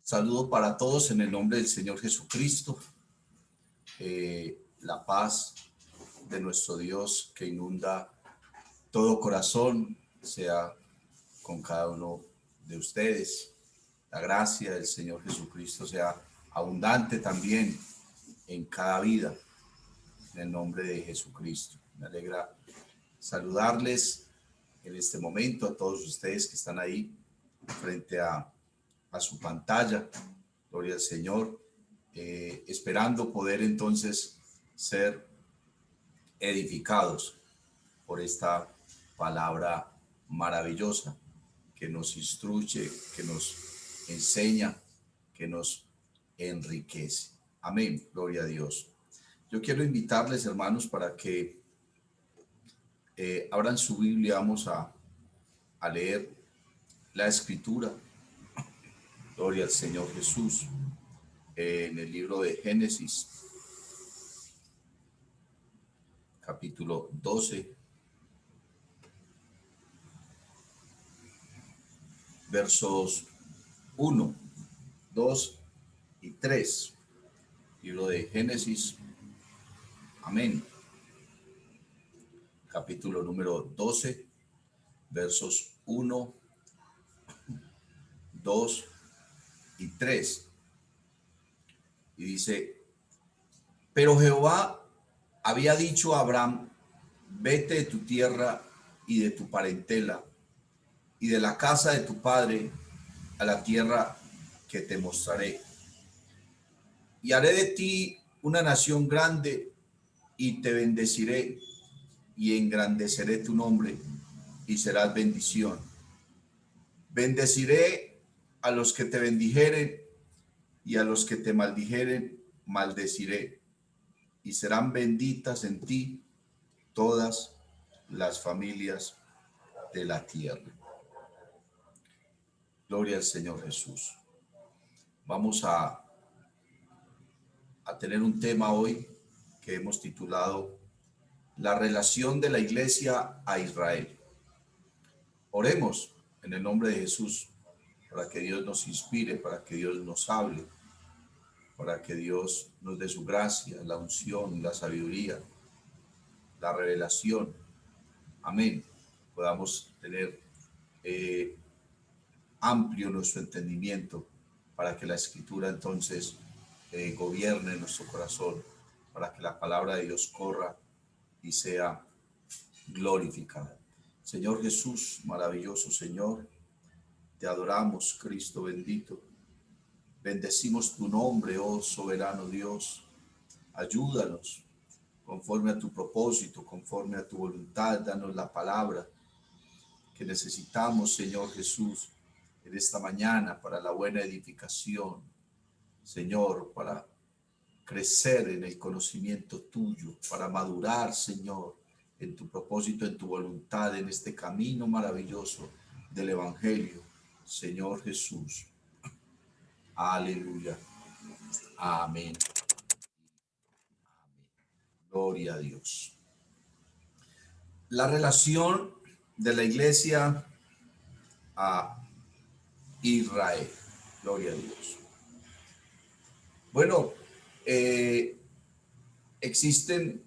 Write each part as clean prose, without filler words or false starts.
Saludo para todos en el nombre del Señor Jesucristo. La paz de nuestro Dios que inunda todo corazón sea con cada uno de ustedes. La gracia del Señor Jesucristo sea abundante también en cada vida, en el nombre de Jesucristo. Me alegra saludarles en este momento a todos ustedes que están ahí frente a su pantalla. Gloria al Señor. Esperando poder entonces ser edificados por esta palabra maravillosa que nos instruye, que nos enseña, que nos enriquece. Amén. Gloria a Dios. Yo quiero invitarles, hermanos, para que abran su Biblia. Vamos a leer la Escritura. Gloria al Señor Jesús. En el libro de Génesis, capítulo 12, versos 1, 2 y 3. Libro de Génesis, amén. Capítulo número 12, versos 1, 2 y 3. Y dice: pero Jehová había dicho a Abraham: vete de tu tierra y de tu parentela y de la casa de tu padre a la tierra que te mostraré. Y haré de ti una nación grande y te bendeciré y engrandeceré tu nombre y serás bendición. Bendeciré a los que te bendijeren y a los que te maldijeren maldeciré, y serán benditas en ti todas las familias de la tierra. Gloria al Señor Jesús. Vamos a tener un tema hoy que hemos titulado La relación de la iglesia a Israel. Oremos en el nombre de Jesús para que Dios nos inspire, para que Dios nos hable, para que Dios nos dé su gracia, la unción, la sabiduría, la revelación. Amén. Podamos tener amplio nuestro entendimiento para que la Escritura entonces gobierne nuestro corazón, para que la palabra de Dios corra y sea glorificada. Señor Jesús, maravilloso Señor, te adoramos, Cristo bendito. Bendecimos tu nombre, oh soberano Dios. Ayúdanos conforme a tu propósito, conforme a tu voluntad. Danos la palabra que necesitamos, Señor Jesús, en esta mañana para la buena edificación, Señor, para crecer en el conocimiento tuyo, para madurar, Señor, en tu propósito, en tu voluntad, en este camino maravilloso del Evangelio, Señor Jesús. Aleluya. Amén. Gloria a Dios. La relación de la iglesia a Israel. Gloria a Dios. Bueno, existen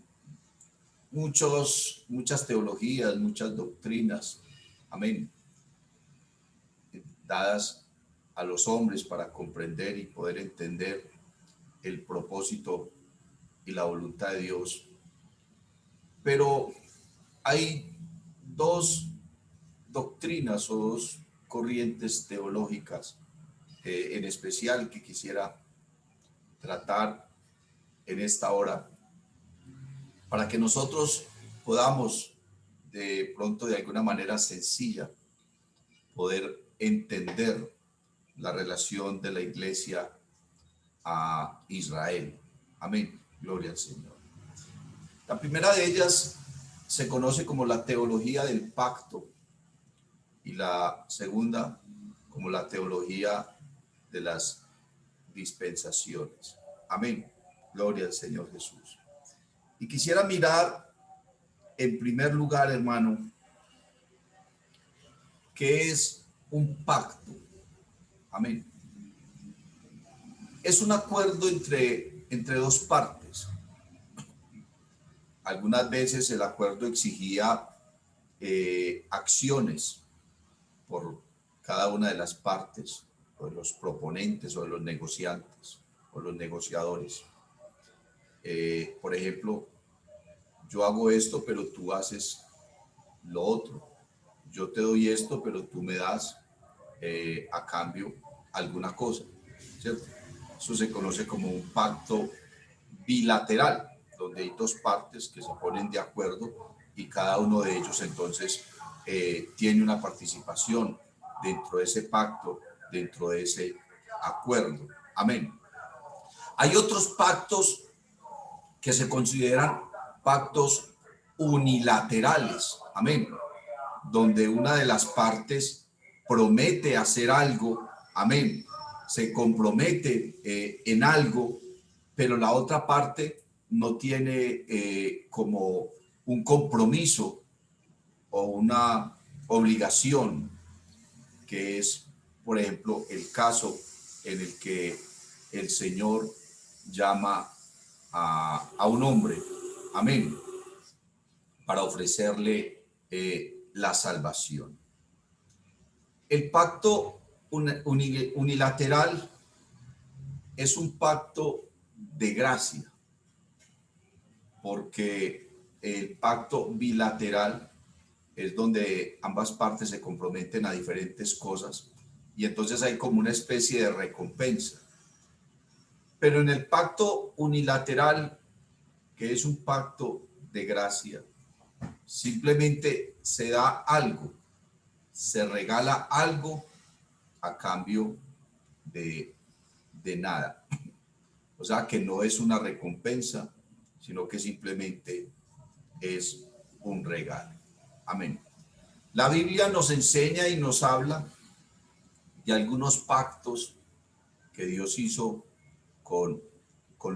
muchas teologías, muchas doctrinas, amén, dadas a los hombres para comprender y poder entender el propósito y la voluntad de Dios. Pero hay dos doctrinas o dos corrientes teológicas en especial que quisiera tratar en esta hora para que nosotros podamos de pronto, de alguna manera sencilla, poder entender la relación de la iglesia a Israel. Amén. Gloria al Señor. La primera de ellas se conoce como la teología del pacto y la segunda como la teología de las dispensaciones. Amén. Gloria al Señor Jesús. Y quisiera mirar en primer lugar, hermano, ¿qué es un pacto? Amén. es un acuerdo entre dos partes. Algunas veces el acuerdo exigía acciones por cada una de las partes, o de los proponentes, o de los negociantes, o los negociadores. Por ejemplo, yo hago esto, pero tú haces lo otro. Yo te doy esto, pero tú me das a cambio alguna cosa, ¿cierto? Eso se conoce como un pacto bilateral, donde hay dos partes que se ponen de acuerdo y cada uno de ellos entonces tiene una participación dentro de ese pacto, dentro de ese acuerdo. Amén. Hay otros pactos que se consideran pactos unilaterales. Amén. Donde una de las partes promete hacer algo, amén, se compromete en algo, pero la otra parte no tiene como un compromiso o una obligación, que es, por ejemplo, el caso en el que el Señor llama a un hombre, amén, para ofrecerle la salvación. El pacto unilateral es un pacto de gracia, porque el pacto bilateral es donde ambas partes se comprometen a diferentes cosas y entonces hay como una especie de recompensa. Pero en el pacto unilateral, que es un pacto de gracia, simplemente se da algo, se regala algo a cambio de nada. O sea que no es una recompensa, sino que simplemente es un regalo. Amén. La Biblia nos enseña y nos habla de algunos pactos que Dios hizo con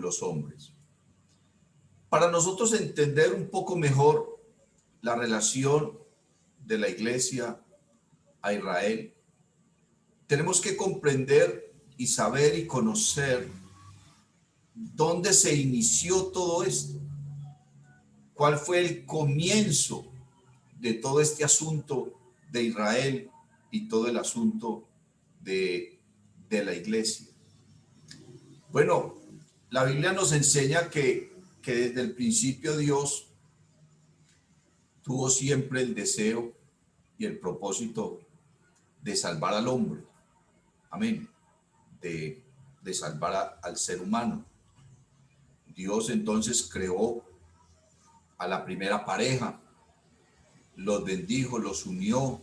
los hombres. Para nosotros entender un poco mejor la relación de la iglesia a Israel, tenemos que comprender y saber y conocer dónde se inició todo esto, cuál fue el comienzo de todo este asunto de Israel y todo el asunto de la iglesia. Bueno, la Biblia nos enseña que desde el principio Dios tuvo siempre el deseo y el propósito de salvar al hombre. Amén. De salvar al ser humano. Dios entonces creó a la primera pareja, los bendijo, los unió,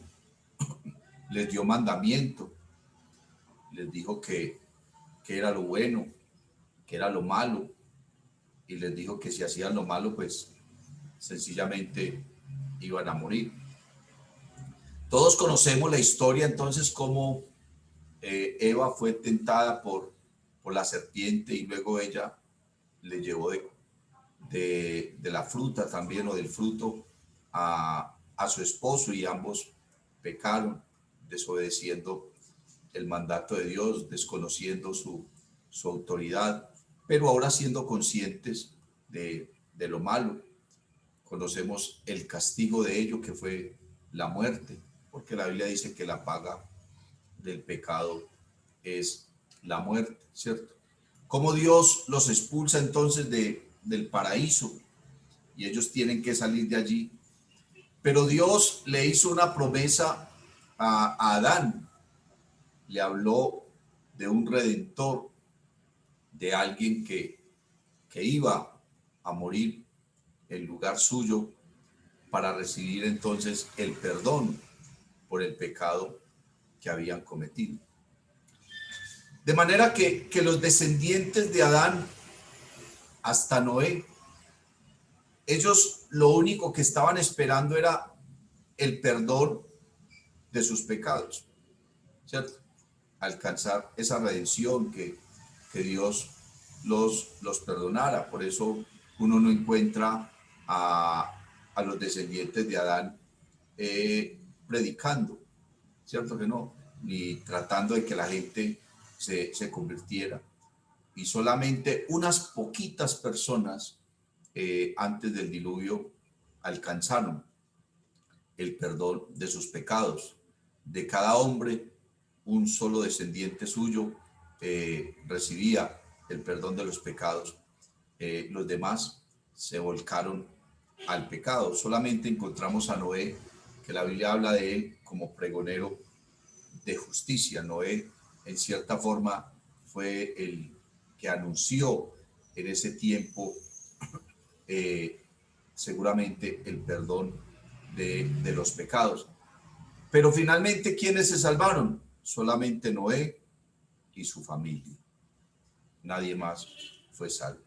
les dio mandamiento, les dijo que era lo bueno, que era lo malo, y les dijo que si hacían lo malo, pues sencillamente iban a morir. Todos conocemos la historia entonces cómo Eva fue tentada por la serpiente y luego ella le llevó de la fruta también o del fruto a su esposo y ambos pecaron, desobedeciendo el mandato de Dios, desconociendo su autoridad, pero ahora siendo conscientes de lo malo. Conocemos el castigo de ello, que fue la muerte, porque la Biblia dice que la paga del pecado es la muerte, ¿cierto? Cómo Dios los expulsa entonces del paraíso y ellos tienen que salir de allí. Pero Dios le hizo una promesa a Adán, le habló de un redentor, de alguien que iba a morir en lugar suyo para recibir entonces el perdón por el pecado que habían cometido. De manera que los descendientes de Adán hasta Noé, ellos lo único que estaban esperando era el perdón de sus pecados, ¿cierto? Alcanzar esa redención, que Dios los perdonara. Por eso uno no encuentra a los descendientes de Adán predicando, ¿cierto que no? Ni tratando de que la gente se convirtiera. y solamente unas poquitas personas antes del diluvio alcanzaron el perdón de sus pecados. De cada hombre, un solo descendiente suyo recibía el perdón de los pecados. Los demás se volcaron al pecado. Solamente encontramos a Noé, que la Biblia habla de él como pregonero de justicia. Noé, en cierta forma, fue el que anunció en ese tiempo seguramente el perdón de los pecados. Pero finalmente, ¿quiénes se salvaron? Solamente Noé y su familia. Nadie más fue salvo.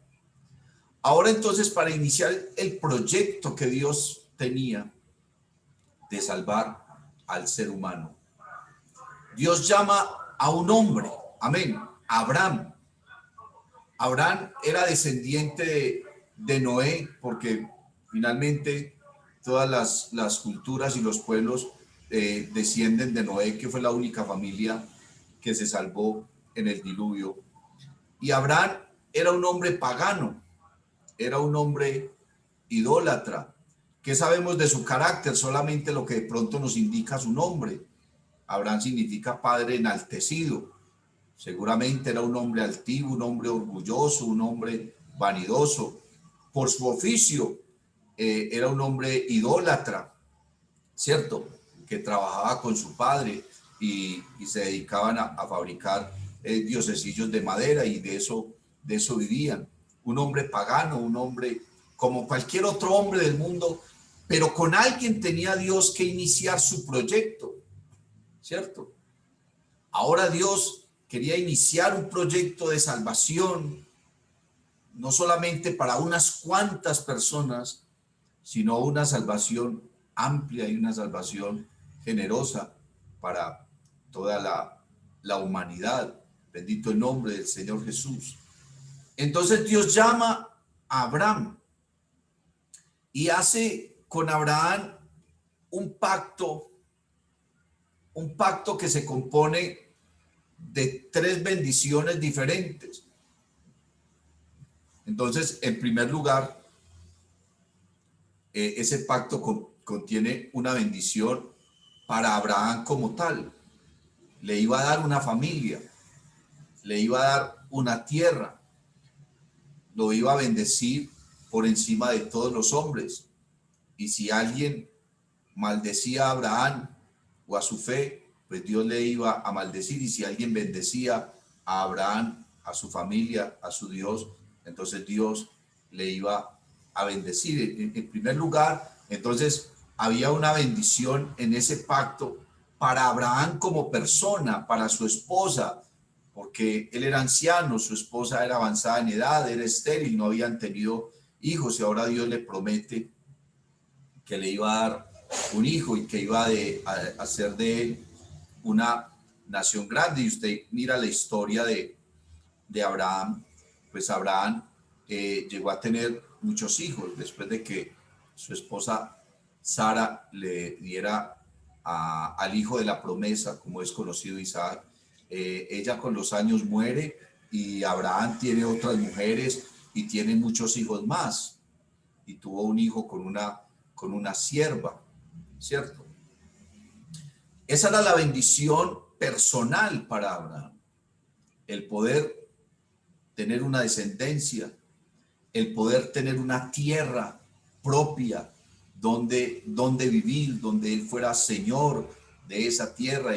Ahora entonces, para iniciar el proyecto que Dios tenía de salvar al ser humano, Dios llama a un hombre, amén, Abraham. Abraham era descendiente de Noé, porque finalmente todas las culturas y los pueblos descienden de Noé, que fue la única familia que se salvó en el diluvio. Y Abraham era un hombre pagano, era un hombre idólatra. ¿Qué sabemos de su carácter? Solamente lo que de pronto nos indica su nombre. Abraham significa padre enaltecido. Seguramente era un hombre altivo, un hombre orgulloso, un hombre vanidoso. Por su oficio, era un hombre idólatra, ¿cierto? Que trabajaba con su padre y se dedicaban a fabricar diosesillos de madera, y de eso vivían. Un hombre pagano, un hombre como cualquier otro hombre del mundo, pero con alguien tenía Dios que iniciar su proyecto, ¿cierto? Ahora Dios quería iniciar un proyecto de salvación, no solamente para unas cuantas personas, sino una salvación amplia y una salvación generosa para toda la humanidad. Bendito el nombre del Señor Jesús. Entonces Dios llama a Abraham y hace con Abraham un pacto que se compone de tres bendiciones diferentes. Entonces, en primer lugar, ese pacto contiene una bendición para Abraham como tal. Le iba a dar una familia, le iba a dar una tierra, lo iba a bendecir por encima de todos los hombres. Y si alguien maldecía a Abraham o a su fe, pues Dios le iba a maldecir. Y si alguien bendecía a Abraham, a su familia, a su Dios, entonces Dios le iba a bendecir. En primer lugar, entonces había una bendición en ese pacto para Abraham como persona, para su esposa, porque él era anciano, su esposa era avanzada en edad, era estéril, no habían tenido hijos, y ahora Dios le promete que le iba a dar un hijo y que iba a hacer de él una nación grande. Y usted mira la historia de Abraham, pues Abraham llegó a tener muchos hijos después de que su esposa Sara le diera al hijo de la promesa, como es conocido, Isaac. Ella con los años muere y Abraham tiene otras mujeres y tiene muchos hijos más, y tuvo un hijo con una sierva, ¿cierto? Esa era la bendición personal para Abraham, el poder tener una descendencia, el poder tener una tierra propia donde vivir, donde él fuera señor de esa tierra,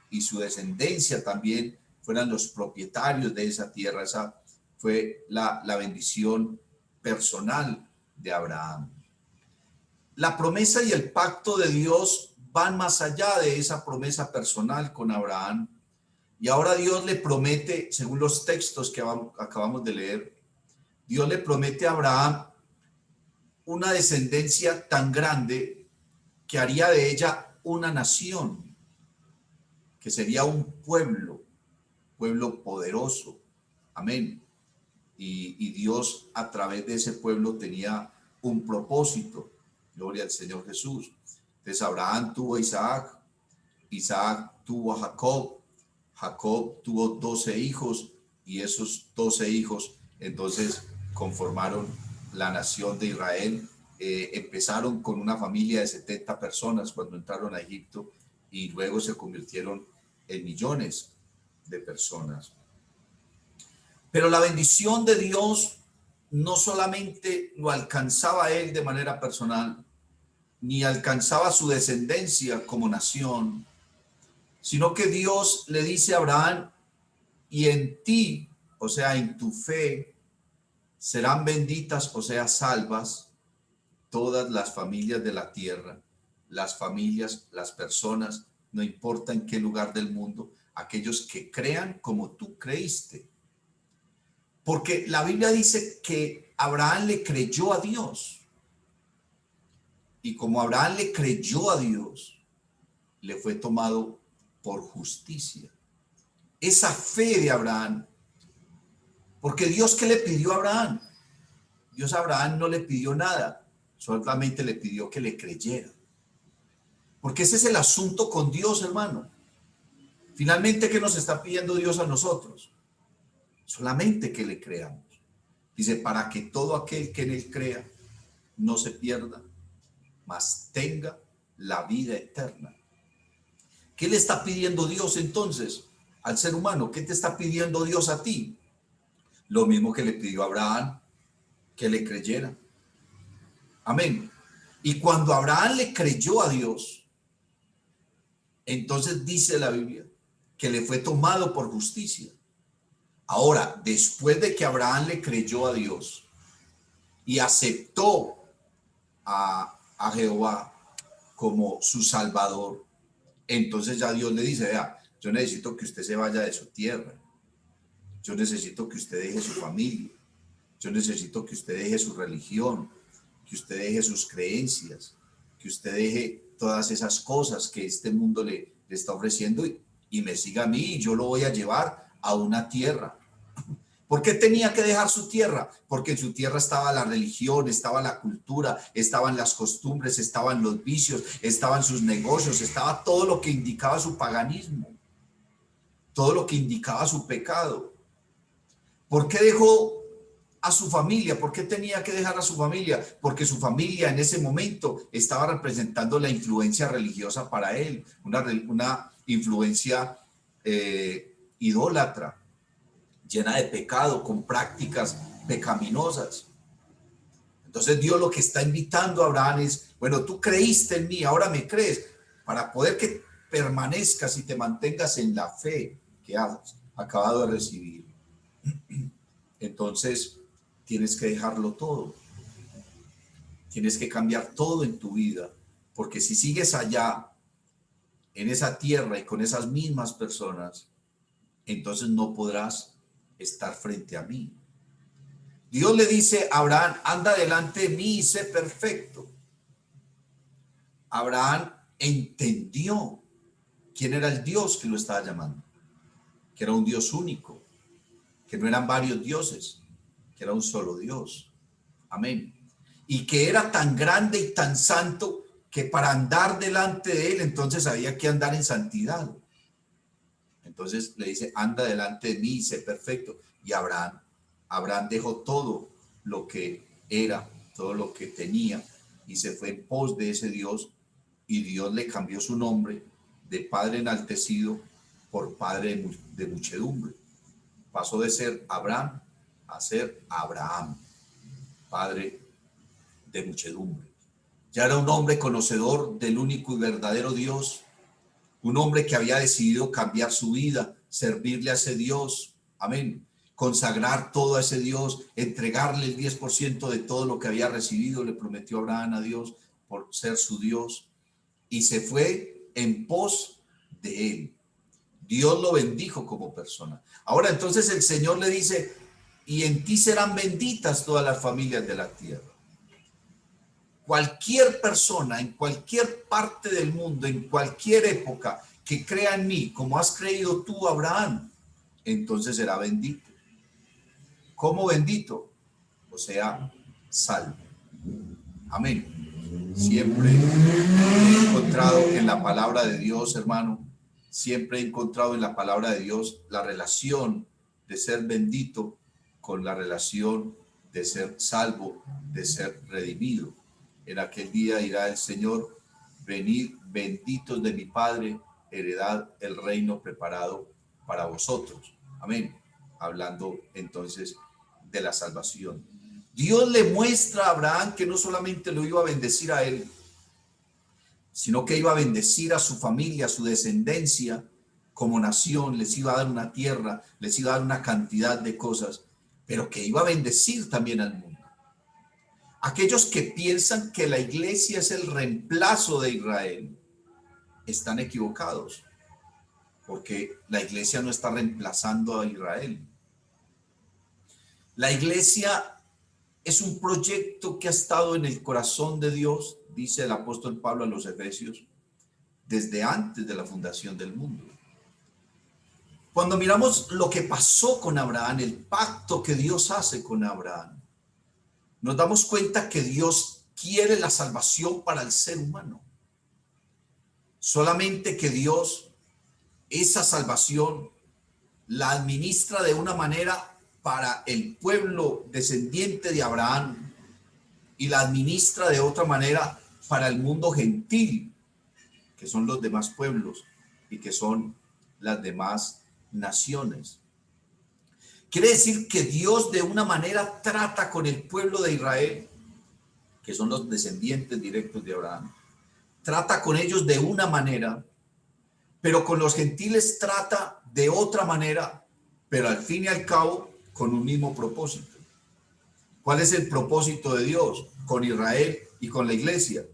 y su descendencia también fueran los propietarios de esa tierra. Esa fue la bendición personal de Abraham. La promesa y el pacto de Dios van más allá de esa promesa personal con Abraham. Y ahora Dios le promete, según los textos que acabamos de leer, Dios le promete a Abraham una descendencia tan grande que haría de ella una nación, que sería un pueblo poderoso. Amén. Y Dios a través de ese pueblo tenía un propósito. Gloria al Señor Jesús. Entonces Abraham tuvo a Isaac, Isaac tuvo a Jacob, Jacob tuvo 12 hijos y esos 12 hijos entonces conformaron la nación de Israel. Empezaron con una familia de 70 personas cuando entraron a Egipto y luego se convirtieron en millones de personas. Pero la bendición de Dios no solamente lo alcanzaba a él de manera personal, ni alcanzaba su descendencia como nación, sino que Dios le dice a Abraham, y en ti, o sea, en tu fe, serán benditas, o sea, salvas, todas las familias de la tierra, las familias, las personas, no importa en qué lugar del mundo, aquellos que crean como tú creíste. Porque la Biblia dice que Abraham le creyó a Dios. Y como Abraham le creyó a Dios, le fue tomado por justicia. Esa fe de Abraham, porque Dios, ¿qué le pidió a Abraham? Dios a Abraham no le pidió nada, solamente le pidió que le creyera. Porque ese es el asunto con Dios, hermano. Finalmente, ¿qué nos está pidiendo Dios a nosotros? Solamente que le creamos. Dice, para que todo aquel que en él crea no se pierda, mas tenga la vida eterna. ¿Qué le está pidiendo Dios entonces al ser humano? ¿Qué te está pidiendo Dios a ti? Lo mismo que le pidió a Abraham, que le creyera. Amén. Y cuando Abraham le creyó a Dios, entonces dice la Biblia que le fue tomado por justicia. Ahora, después de que Abraham le creyó a Dios y aceptó a Jehová como su Salvador, entonces ya Dios le dice, vea, yo necesito que usted se vaya de su tierra, yo necesito que usted deje su familia, yo necesito que usted deje su religión, que usted deje sus creencias, que usted deje todas esas cosas que este mundo le está ofreciendo y me siga a mí y yo lo voy a llevar a una tierra. ¿Por qué tenía que dejar su tierra? Porque en su tierra estaba la religión, estaba la cultura, estaban las costumbres, estaban los vicios, estaban sus negocios, estaba todo lo que indicaba su paganismo, todo lo que indicaba su pecado. ¿Por qué dejó a su familia? ¿Por qué tenía que dejar a su familia? Porque su familia en ese momento estaba representando la influencia religiosa para él, una influencia idólatra, llena de pecado, con prácticas pecaminosas. Entonces Dios lo que está invitando a Abraham es, bueno, tú creíste en mí, ahora me crees, para poder que permanezcas y te mantengas en la fe que has acabado de recibir. Entonces tienes que dejarlo todo, tienes que cambiar todo en tu vida, porque si sigues allá, en esa tierra y con esas mismas personas, entonces no podrás estar frente a mí. Dios le dice a Abraham, anda delante de mí y sé perfecto. Abraham entendió quién era el Dios que lo estaba llamando, que era un Dios único, que no eran varios dioses, que era un solo Dios. Amén. Y que era tan grande y tan santo que para andar delante de él, entonces había que andar en santidad. Entonces le dice, anda delante de mí y sé perfecto. Y Abraham dejó todo lo que era, todo lo que tenía, y se fue en pos de ese Dios, y Dios le cambió su nombre de Padre enaltecido por Padre de muchedumbre. Pasó de ser Abraham a ser Abraham, Padre de muchedumbre. Ya era un hombre conocedor del único y verdadero Dios, un hombre que había decidido cambiar su vida, servirle a ese Dios, amén, consagrar todo a ese Dios, entregarle el 10% de todo lo que había recibido, le prometió Abraham a Dios por ser su Dios, y se fue en pos de él. Dios lo bendijo como persona. Ahora entonces el Señor le dice, y en ti serán benditas todas las familias de la tierra. Cualquier persona en cualquier parte del mundo, en cualquier época, que crea en mí, como has creído tú, Abraham, entonces será bendito. ¿Cómo bendito? O sea, salvo. Amén. Siempre he encontrado en la palabra de Dios, hermano, siempre he encontrado en la palabra de Dios la relación de ser bendito con la relación de ser salvo, de ser redimido. En aquel día dirá el Señor: venid benditos de mi Padre, heredad el reino preparado para vosotros. Amén. Hablando entonces de la salvación. Dios le muestra a Abraham que no solamente lo iba a bendecir a él, sino que iba a bendecir a su familia, a su descendencia como nación, les iba a dar una tierra, les iba a dar una cantidad de cosas, pero que iba a bendecir también al mundo. Aquellos que piensan que la iglesia es el reemplazo de Israel están equivocados, porque la iglesia no está reemplazando a Israel. La iglesia es un proyecto que ha estado en el corazón de Dios, dice el apóstol Pablo a los Efesios, desde antes de la fundación del mundo. Cuando miramos lo que pasó con Abraham, el pacto que Dios hace con Abraham, nos damos cuenta que Dios quiere la salvación para el ser humano. Solamente que Dios esa salvación la administra de una manera para el pueblo descendiente de Abraham y la administra de otra manera para el mundo gentil, que son los demás pueblos y que son las demás naciones. Quiere decir que Dios de una manera trata con el pueblo de Israel, que son los descendientes directos de Abraham. Trata con ellos de una manera, pero con los gentiles trata de otra manera, pero al fin y al cabo con un mismo propósito. ¿Cuál es el propósito de Dios con Israel y con la iglesia?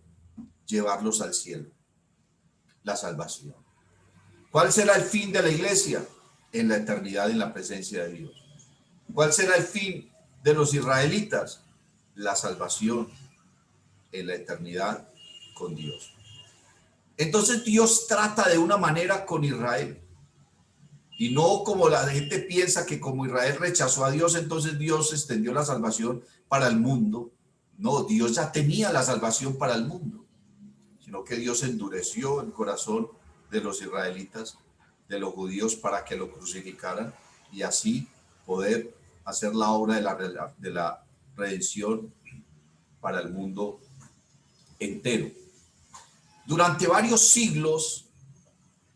Llevarlos al cielo, la salvación. ¿Cuál será el fin de la iglesia? En la eternidad, en la presencia de Dios. ¿Cuál será el fin de los israelitas? La salvación en la eternidad con Dios. Entonces Dios trata de una manera con Israel y no como la gente piensa, que como Israel rechazó a Dios, entonces Dios extendió la salvación para el mundo. No, Dios ya tenía la salvación para el mundo, sino que Dios endureció el corazón de los israelitas, de los judíos, para que lo crucificaran y así poder hacer la obra de la redención para el mundo entero. Durante varios siglos,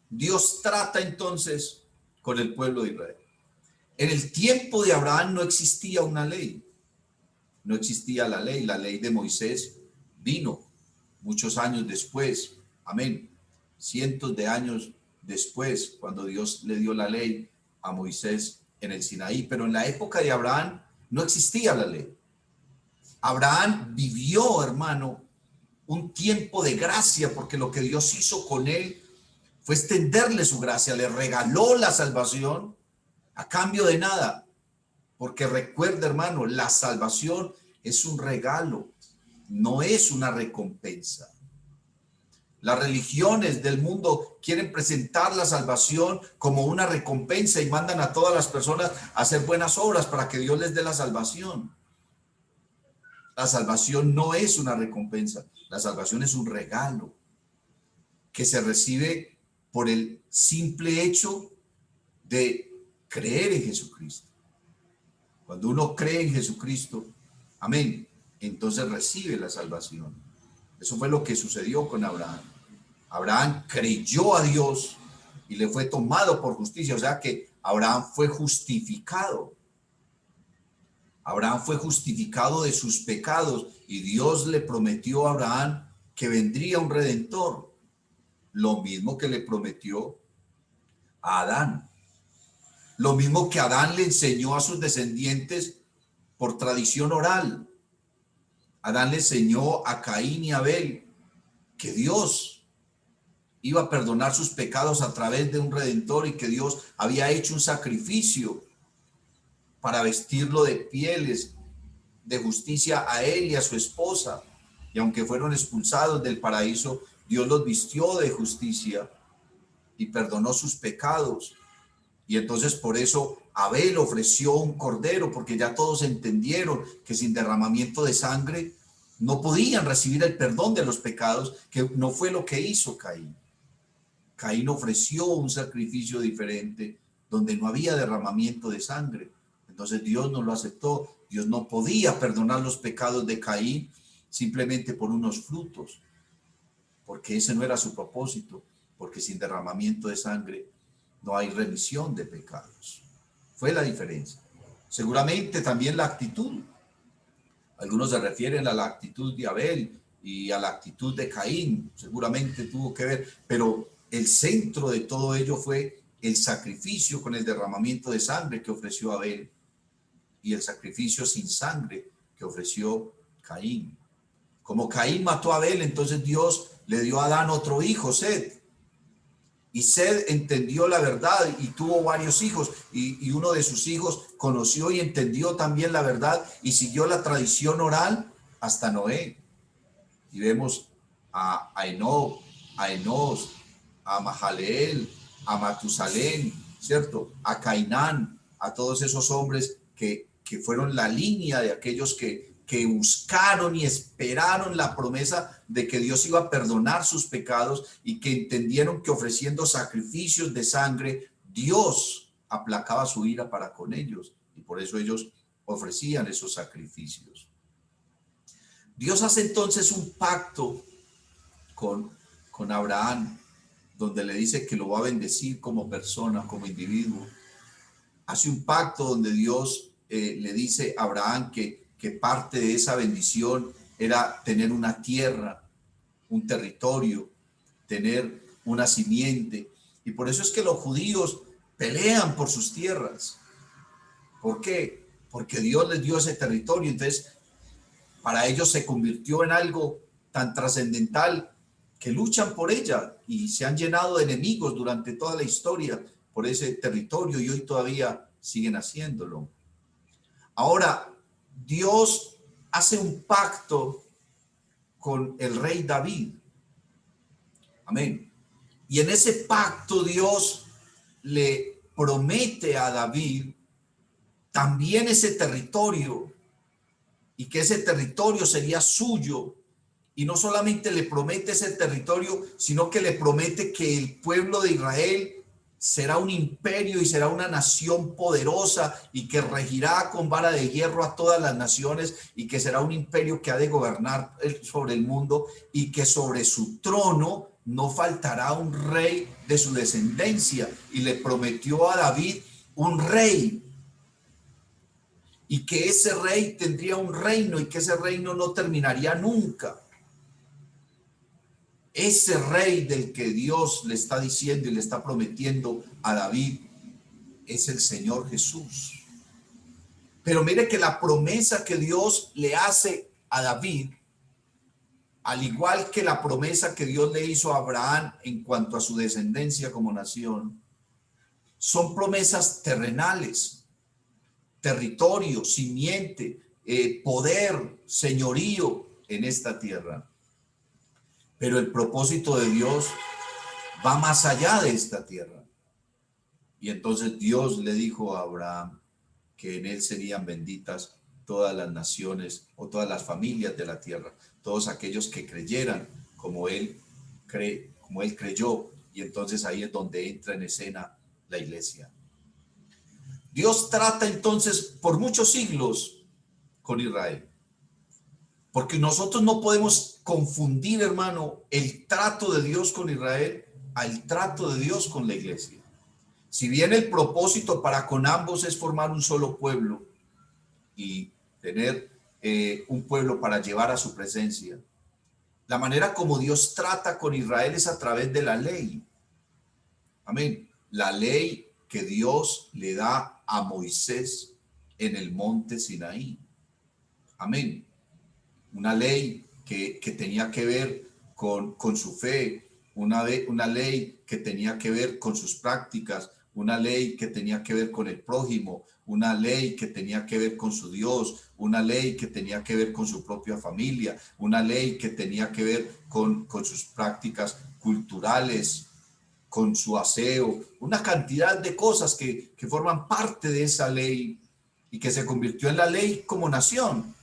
Dios trata entonces con el pueblo de Israel. En el tiempo de Abraham no existía una ley, no existía la ley de Moisés vino muchos años después, amén, cientos de años después, cuando Dios le dio la ley a Moisés en el Sinaí, pero en la época de Abraham no existía la ley. Abraham vivió, hermano, un tiempo de gracia, porque lo que Dios hizo con él fue extenderle su gracia, le regaló la salvación a cambio de nada, porque recuerda, hermano, la salvación es un regalo, no es una recompensa. Las religiones del mundo quieren presentar la salvación como una recompensa y mandan a todas las personas a hacer buenas obras para que Dios les dé la salvación. La salvación no es una recompensa, la salvación es un regalo que se recibe por el simple hecho de creer en Jesucristo. Cuando uno cree en Jesucristo, amén, entonces recibe la salvación. Eso fue lo que sucedió con Abraham. Abraham creyó a Dios y le fue tomado por justicia, o sea que Abraham fue justificado. Abraham fue justificado de sus pecados y Dios le prometió a Abraham que vendría un redentor. Lo mismo que le prometió a Adán. Lo mismo que Adán le enseñó a sus descendientes por tradición oral. Adán le enseñó a Caín y Abel que Dios iba a perdonar sus pecados a través de un redentor y que Dios había hecho un sacrificio para vestirlo de pieles de justicia a él y a su esposa. Y aunque fueron expulsados del paraíso, Dios los vistió de justicia y perdonó sus pecados. Y entonces por eso Abel ofreció un cordero, porque ya todos entendieron que sin derramamiento de sangre no podían recibir el perdón de los pecados, que no fue lo que hizo Caín. Caín ofreció un sacrificio diferente donde no había derramamiento de sangre. Entonces Dios no lo aceptó. Dios no podía perdonar los pecados de Caín simplemente por unos frutos, porque ese no era su propósito, porque sin derramamiento de sangre no hay remisión de pecados. Fue la diferencia. Seguramente también la actitud. Algunos se refieren a la actitud de Abel y a la actitud de Caín. Seguramente tuvo que ver, pero el centro de todo ello fue el sacrificio con el derramamiento de sangre que ofreció Abel y el sacrificio sin sangre que ofreció Caín. Como Caín mató a Abel, entonces Dios le dio a Adán otro hijo, Set. Y Set entendió la verdad y tuvo varios hijos. Y uno de sus hijos conoció y entendió también la verdad y siguió la tradición oral hasta Noé. Y vemos a Enoc, a Enos, a Mahaleel, a Matusalén, ¿cierto? A Cainán, a todos esos hombres que fueron la línea de aquellos que buscaron y esperaron la promesa de que Dios iba a perdonar sus pecados y que entendieron que ofreciendo sacrificios de sangre, Dios aplacaba su ira para con ellos. Y por eso ellos ofrecían esos sacrificios. Dios hace entonces un pacto con Abraham, donde le dice que lo va a bendecir como persona, como individuo. Hace un pacto donde Dios le dice a Abraham que parte de esa bendición era tener una tierra, un territorio, tener una simiente. Y por eso es que los judíos pelean por sus tierras. ¿Por qué? Porque Dios les dio ese territorio. Entonces, para ellos se convirtió en algo tan trascendental que luchan por ella y se han llenado de enemigos durante toda la historia por ese territorio y hoy todavía siguen haciéndolo. Ahora, Dios hace un pacto con el rey David. Amén. Y en ese pacto Dios le promete a David también ese territorio y que ese territorio sería suyo. Y no solamente le promete ese territorio, sino que le promete que el pueblo de Israel será un imperio y será una nación poderosa y que regirá con vara de hierro a todas las naciones y que será un imperio que ha de gobernar sobre el mundo y que sobre su trono no faltará un rey de su descendencia. Y le prometió a David un rey y que ese rey tendría un reino y que ese reino no terminaría nunca. Ese rey del que Dios le está diciendo y le está prometiendo a David es el Señor Jesús. Pero mire que la promesa que Dios le hace a David, al igual que la promesa que Dios le hizo a Abraham en cuanto a su descendencia como nación, son promesas terrenales, territorio, simiente, poder, señorío en esta tierra. Pero el propósito de Dios va más allá de esta tierra. Y entonces Dios le dijo a Abraham que en él serían benditas todas las naciones o todas las familias de la tierra, todos aquellos que creyeran como él creyó. Y entonces ahí es donde entra en escena la iglesia. Dios trata entonces por muchos siglos con Israel. Porque nosotros no podemos confundir, hermano, el trato de Dios con Israel al trato de Dios con la iglesia. Si bien el propósito para con ambos es formar un solo pueblo y tener un pueblo para llevar a su presencia, la manera como Dios trata con Israel es a través de la ley. Amén. La ley que Dios le da a Moisés en el monte Sinaí. Amén. Una ley que tenía que ver con su fe, una ley que tenía que ver con sus prácticas, una ley que tenía que ver con el prójimo, una ley que tenía que ver con su Dios, una ley que tenía que ver con su propia familia, una ley que tenía que ver con sus prácticas culturales, con su aseo, una cantidad de cosas que forman parte de esa ley y que se convirtió en la ley como nación.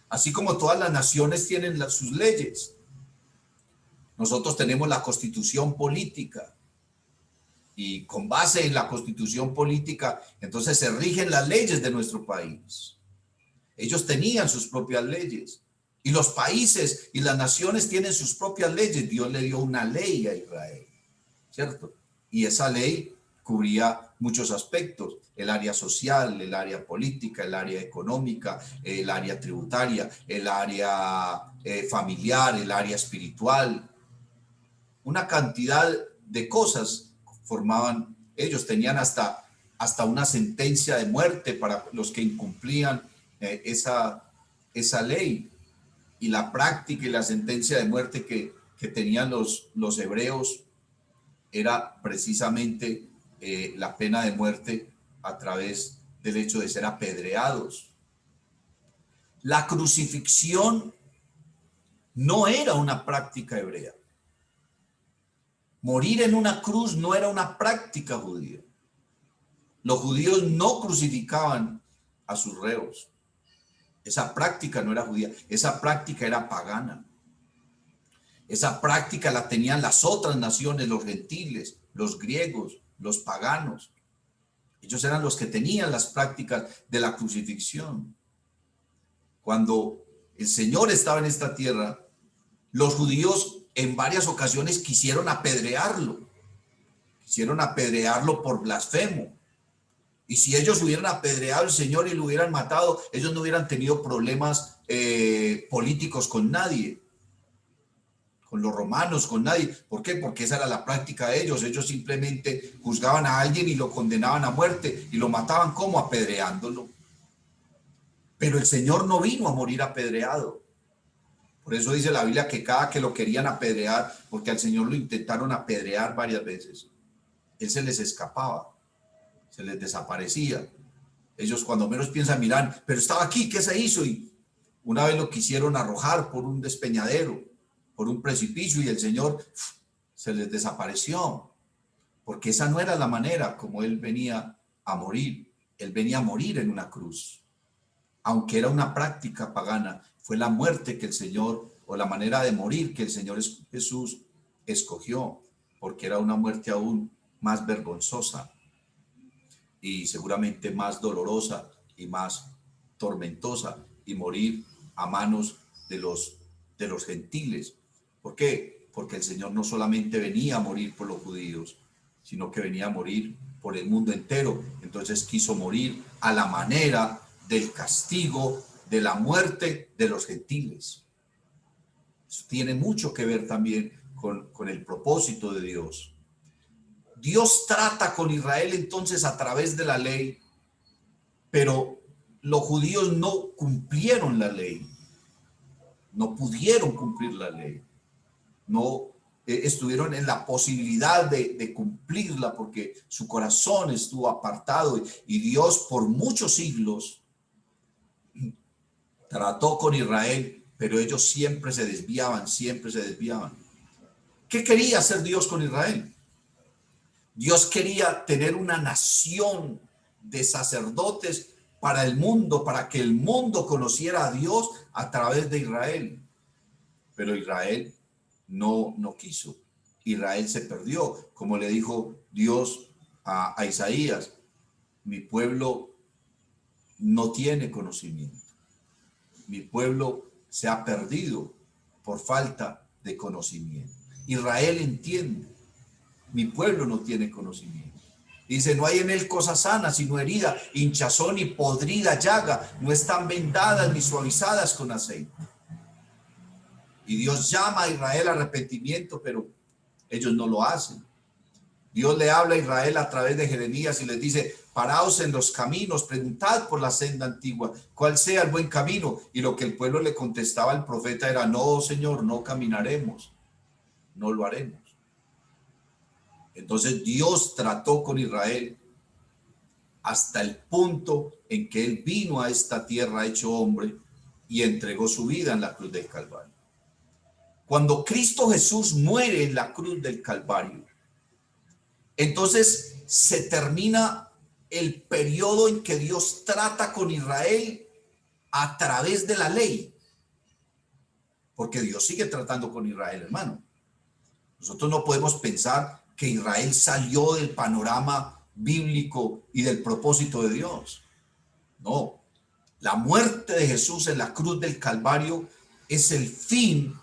Así como todas las naciones tienen sus leyes. Nosotros tenemos la constitución política. y con base en la constitución política, entonces se rigen las leyes de nuestro país. Ellos tenían sus propias leyes y los países y las naciones tienen sus propias leyes. Dios le dio una ley a Israel, ¿cierto? Y esa ley cubría muchos aspectos: el área social, el área política, el área económica, el área tributaria, el área familiar, el área espiritual. Una cantidad de cosas formaban ellos. Tenían hasta una sentencia de muerte para los que incumplían esa ley. Y la práctica y la sentencia de muerte que tenían los hebreos era precisamente la pena de muerte a través del hecho de ser apedreados. La crucifixión no era una práctica hebrea. Morir en una cruz no era una práctica judía. Los judíos no crucificaban a sus reos. Esa práctica no era judía, esa práctica era pagana. Esa práctica la tenían las otras naciones, los gentiles, los griegos, los paganos. Ellos eran los que tenían las prácticas de la crucifixión. Cuando el Señor estaba en esta tierra, los judíos en varias ocasiones quisieron apedrearlo por blasfemo. Y si ellos hubieran apedreado al Señor y lo hubieran matado, ellos no hubieran tenido problemas políticos con nadie, con los romanos, con nadie. ¿Por qué? Porque esa era la práctica de ellos. Ellos simplemente juzgaban a alguien y lo condenaban a muerte y lo mataban, ¿cómo? Apedreándolo. Pero el Señor no vino a morir apedreado. Por eso dice la Biblia que cada que lo querían apedrear, porque al Señor lo intentaron apedrear varias veces, Él se les escapaba, se les desaparecía. Ellos cuando menos piensan, miran, pero estaba aquí, ¿qué se hizo? Y una vez lo quisieron arrojar por un despeñadero, por un precipicio, y el Señor se les desapareció, porque esa no era la manera como Él venía a morir. Él venía a morir en una cruz. Aunque era una práctica pagana, fue la muerte que el Señor, o la manera de morir que el Señor Jesús escogió, porque era una muerte aún más vergonzosa y seguramente más dolorosa y más tormentosa, y morir a manos de los gentiles. ¿Por qué? Porque el Señor no solamente venía a morir por los judíos, sino que venía a morir por el mundo entero. Entonces quiso morir a la manera del castigo, de la muerte de los gentiles. Eso tiene mucho que ver también con el propósito de Dios. Dios trata con Israel entonces a través de la ley, pero los judíos no cumplieron la ley, no pudieron cumplir la ley, no estuvieron en la posibilidad de cumplirla porque su corazón estuvo apartado, y Dios por muchos siglos trató con Israel, pero ellos siempre se desviaban, siempre se desviaban. ¿Qué quería hacer Dios con Israel? Dios quería tener una nación de sacerdotes para el mundo, para que el mundo conociera a Dios a través de Israel. Pero Israel no quiso. Israel se perdió, como le dijo Dios a Isaías: mi pueblo no tiene conocimiento. Mi pueblo se ha perdido por falta de conocimiento. Israel entiende, mi pueblo no tiene conocimiento. Dice: no hay en él cosa sana, sino herida, hinchazón y podrida llaga. No están vendadas ni suavizadas con aceite. Y Dios llama a Israel al arrepentimiento, pero ellos no lo hacen. Dios le habla a Israel a través de Jeremías y les dice: paraos en los caminos, preguntad por la senda antigua, cuál sea el buen camino. Y lo que el pueblo le contestaba al profeta era: no, Señor, no caminaremos, no lo haremos. Entonces Dios trató con Israel hasta el punto en que Él vino a esta tierra hecho hombre y entregó su vida en la cruz del Calvario. Cuando Cristo Jesús muere en la cruz del Calvario, entonces se termina el periodo en que Dios trata con Israel a través de la ley, porque Dios sigue tratando con Israel, hermano. Nosotros no podemos pensar que Israel salió del panorama bíblico y del propósito de Dios. No, la muerte de Jesús en la cruz del Calvario es el fin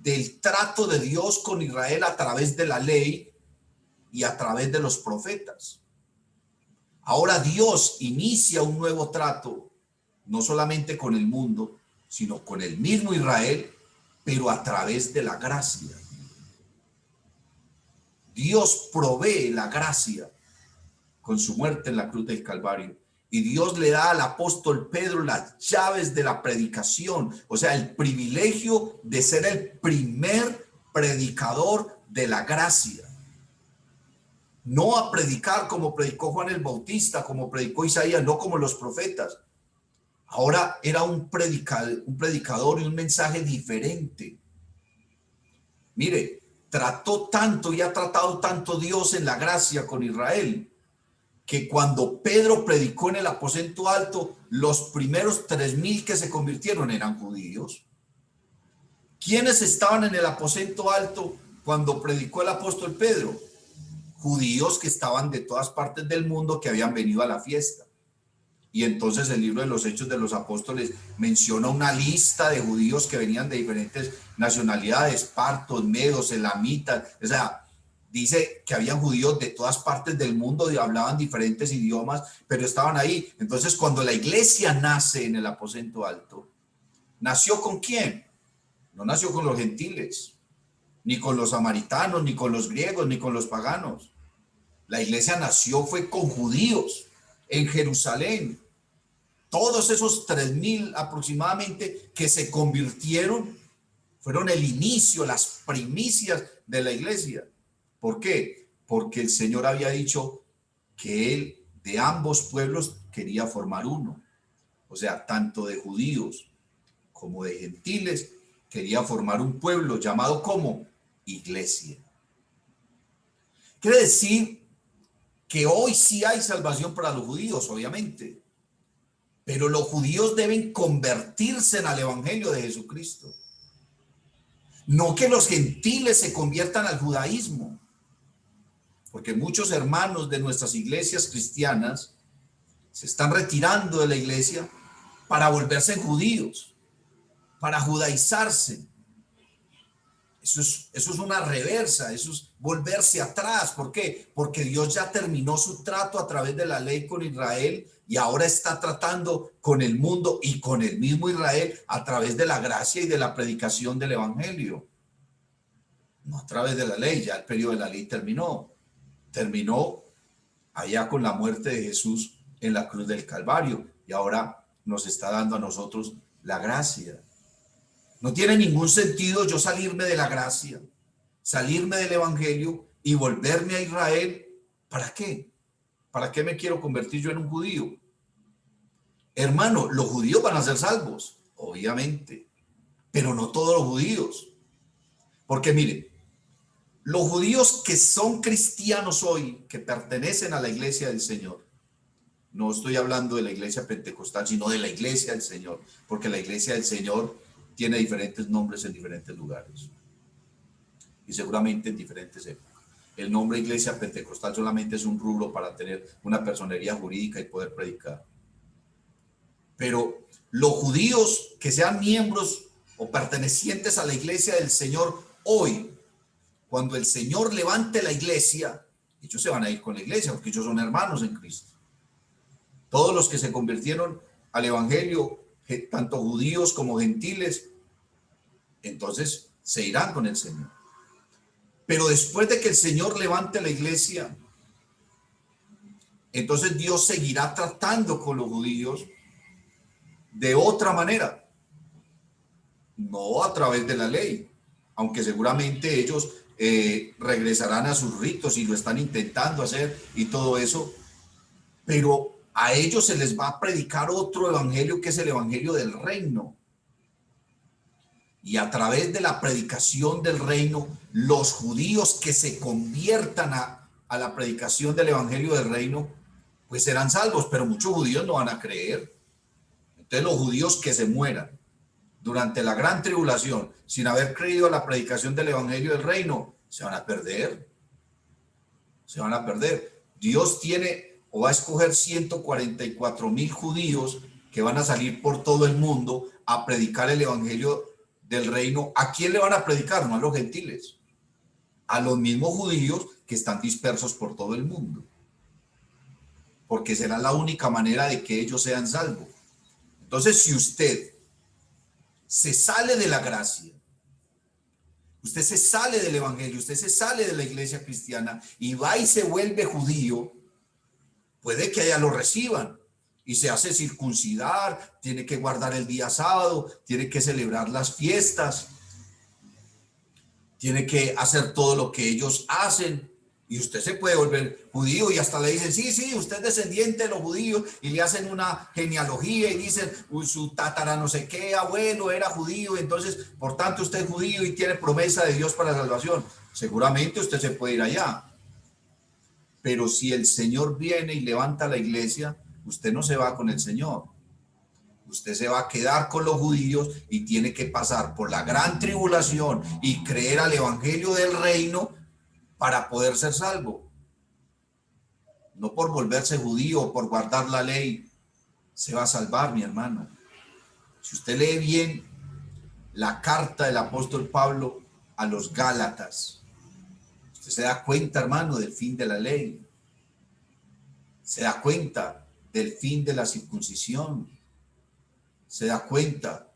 del trato de Dios con Israel a través de la ley y a través de los profetas. Ahora Dios inicia un nuevo trato, no solamente con el mundo, sino con el mismo Israel, pero a través de la gracia. Dios provee la gracia con su muerte en la cruz del Calvario. Y Dios le da al apóstol Pedro las llaves de la predicación, o sea, el privilegio de ser el primer predicador de la gracia. No a predicar como predicó Juan el Bautista, como predicó Isaías, no como los profetas. Ahora era un predicador y un mensaje diferente. Mire, trató tanto y ha tratado tanto Dios en la gracia con Israel, que cuando Pedro predicó en el aposento alto, los primeros 3,000 que se convirtieron eran judíos. ¿Quiénes estaban en el aposento alto cuando predicó el apóstol Pedro? Judíos que estaban de todas partes del mundo, que habían venido a la fiesta. Y entonces el libro de los Hechos de los Apóstoles menciona una lista de judíos que venían de diferentes nacionalidades, partos, medos, elamitas, o sea, dice que habían judíos de todas partes del mundo y hablaban diferentes idiomas, pero estaban ahí. Entonces, cuando la iglesia nace en el aposento alto, ¿nació con quién? No nació con los gentiles, ni con los samaritanos, ni con los griegos, ni con los paganos. La iglesia nació fue con judíos en Jerusalén. Todos esos 3,000 aproximadamente que se convirtieron fueron el inicio, las primicias de la iglesia. ¿Por qué? Porque el Señor había dicho que Él de ambos pueblos quería formar uno. O sea, tanto de judíos como de gentiles, quería formar un pueblo llamado como iglesia. Quiere decir que hoy sí hay salvación para los judíos, obviamente, pero los judíos deben convertirse en el evangelio de Jesucristo. No que los gentiles se conviertan al judaísmo. Porque muchos hermanos de nuestras iglesias cristianas se están retirando de la iglesia para volverse judíos, para judaizarse. Eso es una reversa, eso es volverse atrás. ¿Por qué? Porque Dios ya terminó su trato a través de la ley con Israel y ahora está tratando con el mundo y con el mismo Israel a través de la gracia y de la predicación del evangelio. No a través de la ley, ya el periodo de la ley terminó allá con la muerte de Jesús en la cruz del Calvario y ahora nos está dando a nosotros la gracia. No tiene ningún sentido yo salirme de la gracia, salirme del evangelio y volverme a Israel. ¿Para qué? ¿Para qué me quiero convertir yo en un judío? Hermano, los judíos van a ser salvos, obviamente, pero no todos los judíos. Porque mire, los judíos que son cristianos hoy, que pertenecen a la iglesia del Señor, no estoy hablando de la iglesia pentecostal, sino de la iglesia del Señor, porque la iglesia del Señor tiene diferentes nombres en diferentes lugares y seguramente en diferentes épocas. El nombre iglesia pentecostal solamente es un rubro para tener una personería jurídica y poder predicar. Pero los judíos que sean miembros o pertenecientes a la iglesia del Señor hoy, cuando el Señor levante la iglesia, ellos se van a ir con la iglesia porque ellos son hermanos en Cristo. Todos los que se convirtieron al evangelio, tanto judíos como gentiles, entonces se irán con el Señor. Pero después de que el Señor levante la iglesia, entonces Dios seguirá tratando con los judíos de otra manera, no a través de la ley, aunque seguramente ellos regresarán a sus ritos y lo están intentando hacer y todo eso, pero a ellos se les va a predicar otro evangelio que es el evangelio del reino. Y a través de la predicación del reino, los judíos que se conviertan a la predicación del evangelio del reino, pues serán salvos, pero muchos judíos no van a creer. Entonces los judíos que se mueran durante la gran tribulación sin haber creído a la predicación del evangelio del reino, se van a perder. se van a perder. Dios tiene o va a escoger 144,000 judíos que van a salir por todo el mundo a predicar el evangelio del reino. ¿A quién le van a predicar? No a los gentiles, a los mismos judíos que están dispersos por todo el mundo, porque será la única manera de que ellos sean salvos. Entonces, si usted se sale de la gracia, usted se sale del evangelio, usted se sale de la iglesia cristiana y va y se vuelve judío, puede que allá lo reciban y se hace circuncidar, tiene que guardar el día sábado, tiene que celebrar las fiestas, tiene que hacer todo lo que ellos hacen. Y usted se puede volver judío y hasta le dicen, sí, usted es descendiente de los judíos, y le hacen una genealogía y dicen, su tatara no sé qué abuelo era judío, entonces por tanto usted es judío y tiene promesa de Dios para la salvación. Seguramente usted se puede ir allá. Pero si el Señor viene y levanta la iglesia, usted no se va con el Señor. Usted se va a quedar con los judíos y tiene que pasar por la gran tribulación y creer al evangelio del reino para poder ser salvo. No por volverse judío o por guardar la ley se va a salvar, mi hermano. Si usted lee bien la carta del apóstol Pablo a los Gálatas, usted se da cuenta, hermano, del fin de la ley. Se da cuenta del fin de la circuncisión. Se da cuenta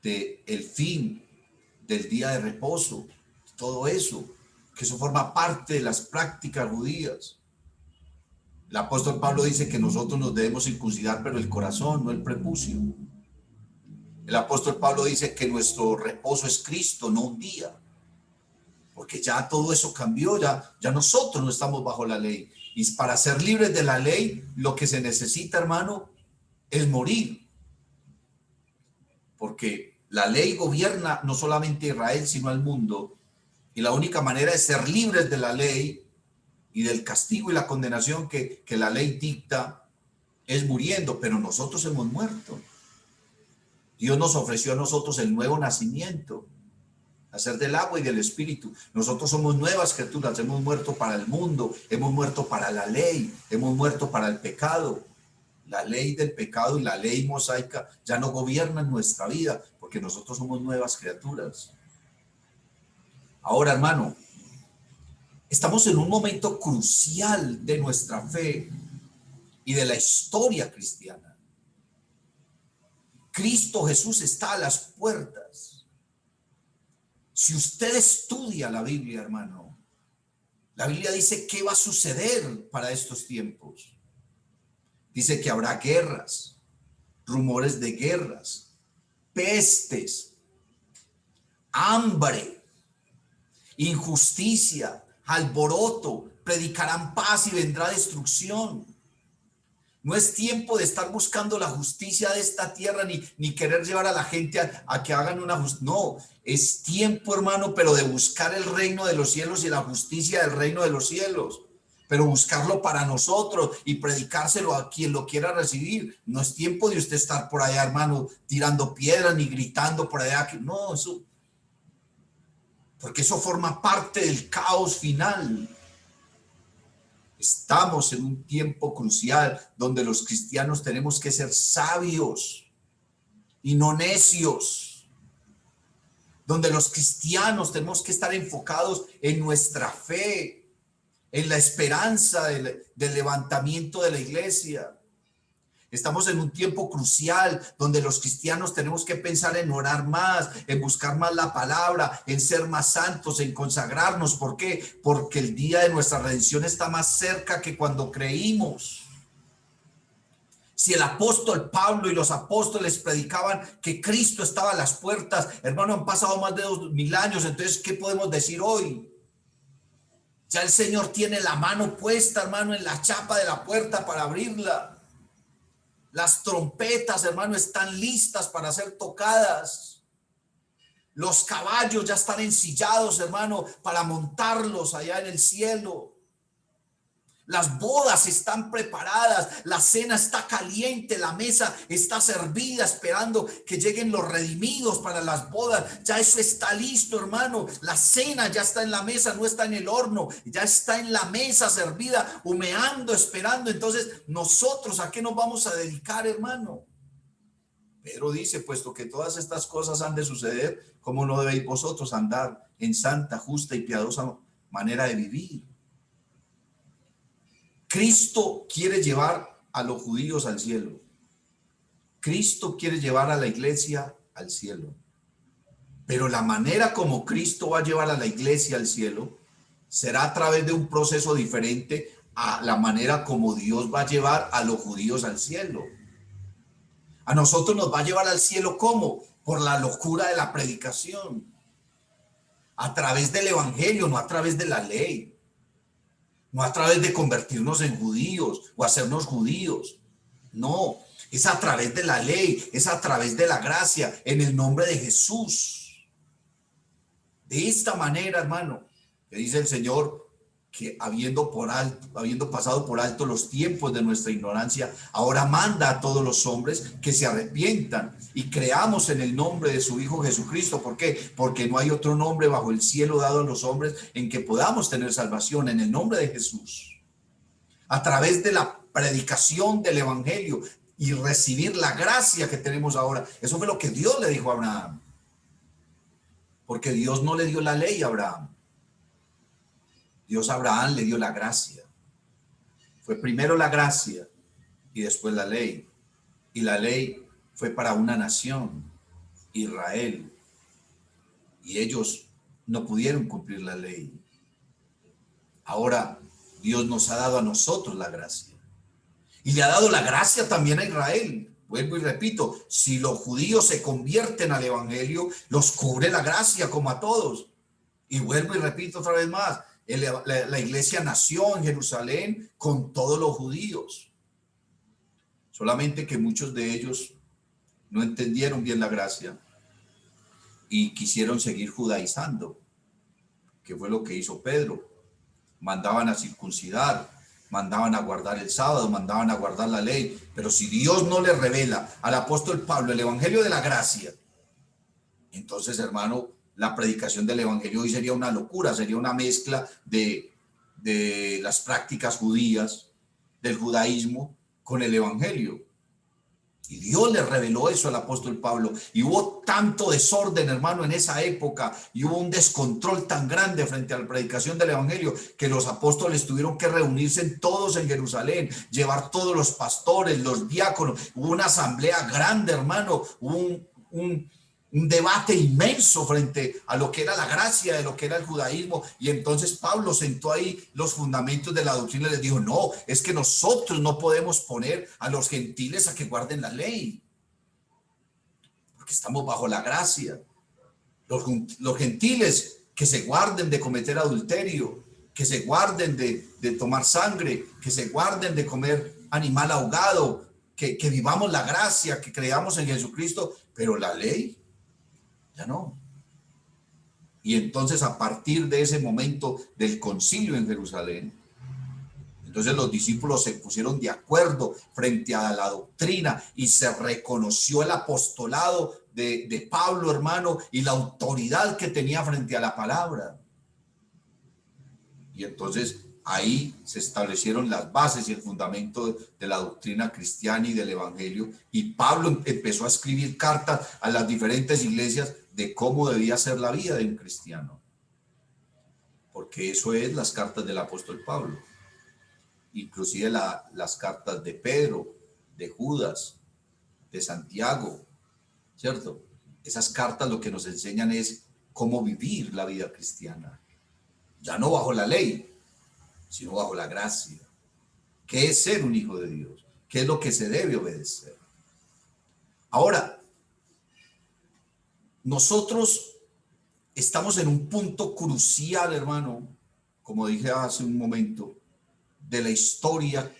del fin del día de reposo. Todo eso, que eso forma parte de las prácticas judías. El apóstol Pablo dice que nosotros nos debemos circuncidar, pero el corazón, no el prepucio. El apóstol Pablo dice que nuestro reposo es Cristo, no un día. Porque ya todo eso cambió, ya nosotros no estamos bajo la ley. Y para ser libres de la ley, lo que se necesita, hermano, es morir. Porque la ley gobierna no solamente a Israel, sino al mundo. Y la única manera de ser libres de la ley y del castigo y la condenación que la ley dicta es muriendo. Pero nosotros hemos muerto. Dios nos ofreció a nosotros el nuevo nacimiento, hacer del agua y del espíritu. Nosotros somos nuevas criaturas, hemos muerto para el mundo, hemos muerto para la ley, hemos muerto para el pecado. La ley del pecado y la ley mosaica ya no gobiernan nuestra vida, porque nosotros somos nuevas criaturas. Ahora, hermano, estamos en un momento crucial de nuestra fe y de la historia cristiana. Cristo Jesús está a las puertas. Si usted estudia la Biblia, hermano, la Biblia dice qué va a suceder para estos tiempos. Dice que habrá guerras, rumores de guerras, pestes, hambre, injusticia, alboroto, predicarán paz y vendrá destrucción. No es tiempo de estar buscando la justicia de esta tierra ni querer llevar a la gente a que hagan una justicia. No, es tiempo, hermano, pero de buscar el reino de los cielos y la justicia del reino de los cielos. Pero buscarlo para nosotros y predicárselo a quien lo quiera recibir. No es tiempo de usted estar por allá, hermano, tirando piedras ni gritando por allá. No, eso, porque eso forma parte del caos final. Estamos en un tiempo crucial donde los cristianos tenemos que ser sabios y no necios. Donde los cristianos tenemos que estar enfocados en nuestra fe, en la esperanza del levantamiento de la iglesia. Estamos en un tiempo crucial donde los cristianos tenemos que pensar en orar más, en buscar más la palabra, en ser más santos, en consagrarnos. ¿Por qué? Porque el día de nuestra redención está más cerca que cuando creímos. Si el apóstol Pablo y los apóstoles predicaban que Cristo estaba a las puertas, hermano, han pasado más de 2000 años, entonces, ¿qué podemos decir hoy? Ya el Señor tiene la mano puesta, hermano, en la chapa de la puerta para abrirla. Las trompetas, hermano, están listas para ser tocadas. Los caballos ya están ensillados, hermano, para montarlos allá en el cielo. Las bodas están preparadas, la cena está caliente, la mesa está servida, esperando que lleguen los redimidos para las bodas. Ya eso está listo, hermano. La cena ya está en la mesa, no está en el horno, ya está en la mesa servida, humeando, esperando. Entonces, nosotros, ¿a qué nos vamos a dedicar, hermano? Pedro dice, puesto que todas estas cosas han de suceder, ¿cómo no debéis vosotros andar en santa, justa y piadosa manera de vivir? Cristo quiere llevar a los judíos al cielo. Cristo quiere llevar a la iglesia al cielo. Pero la manera como Cristo va a llevar a la iglesia al cielo será a través de un proceso diferente a la manera como Dios va a llevar a los judíos al cielo. A nosotros nos va a llevar al cielo, ¿cómo? Por la locura de la predicación. A través del evangelio, no a través de la ley. No a través de convertirnos en judíos o hacernos judíos. No, es a través de la ley, es a través de la gracia, en el nombre de Jesús. De esta manera, hermano, que dice el Señor, que habiendo pasado por alto los tiempos de nuestra ignorancia, ahora manda a todos los hombres que se arrepientan y creamos en el nombre de su Hijo Jesucristo. ¿Por qué? Porque no hay otro nombre bajo el cielo dado a los hombres en que podamos tener salvación, en el nombre de Jesús. A través de la predicación del evangelio y recibir la gracia que tenemos ahora. Eso fue lo que Dios le dijo a Abraham. Porque Dios no le dio la ley a Abraham. Dios a Abraham le dio la gracia. Fue primero la gracia y después la ley. Y la ley fue para una nación, Israel. Y ellos no pudieron cumplir la ley. Ahora Dios nos ha dado a nosotros la gracia. Y le ha dado la gracia también a Israel. Vuelvo y repito, si los judíos se convierten al evangelio, los cubre la gracia como a todos. Y vuelvo y repito otra vez más, la iglesia nació en Jerusalén con todos los judíos. Solamente que muchos de ellos no entendieron bien la gracia y quisieron seguir judaizando, que fue lo que hizo Pedro. Mandaban a circuncidar, mandaban a guardar el sábado, mandaban a guardar la ley. Pero si Dios no le revela al apóstol Pablo el evangelio de la gracia, entonces, hermano, la predicación del evangelio hoy sería una locura, sería una mezcla de las prácticas judías, del judaísmo, con el evangelio. Y Dios le reveló eso al apóstol Pablo. Y hubo tanto desorden, hermano, en esa época, y hubo un descontrol tan grande frente a la predicación del evangelio, que los apóstoles tuvieron que reunirse todos en Jerusalén, llevar todos los pastores, los diáconos. Hubo una asamblea grande, hermano, hubo un debate inmenso frente a lo que era la gracia, de lo que era el judaísmo. Y entonces Pablo sentó ahí los fundamentos de la doctrina y les dijo, no, es que nosotros no podemos poner a los gentiles a que guarden la ley, porque estamos bajo la gracia. Los gentiles que se guarden de cometer adulterio, que se guarden de tomar sangre, que se guarden de comer animal ahogado, que vivamos la gracia, que creamos en Jesucristo, pero la ley ya no. Y entonces, a partir de ese momento del concilio en Jerusalén, entonces los discípulos se pusieron de acuerdo frente a la doctrina y se reconoció el apostolado de Pablo, hermano, y la autoridad que tenía frente a la palabra. Y entonces ahí se establecieron las bases y el fundamento de la doctrina cristiana y del evangelio. Y Pablo empezó a escribir cartas a las diferentes iglesias de cómo debía ser la vida de un cristiano. Porque eso es las cartas del apóstol Pablo. Inclusive las cartas de Pedro, de Judas, de Santiago, ¿cierto? Esas cartas lo que nos enseñan es cómo vivir la vida cristiana. Ya no bajo la ley, sino bajo la gracia. ¿Qué es ser un hijo de Dios? ¿Qué es lo que se debe obedecer? Ahora, nosotros estamos en un punto crucial, hermano, como dije hace un momento, de la historia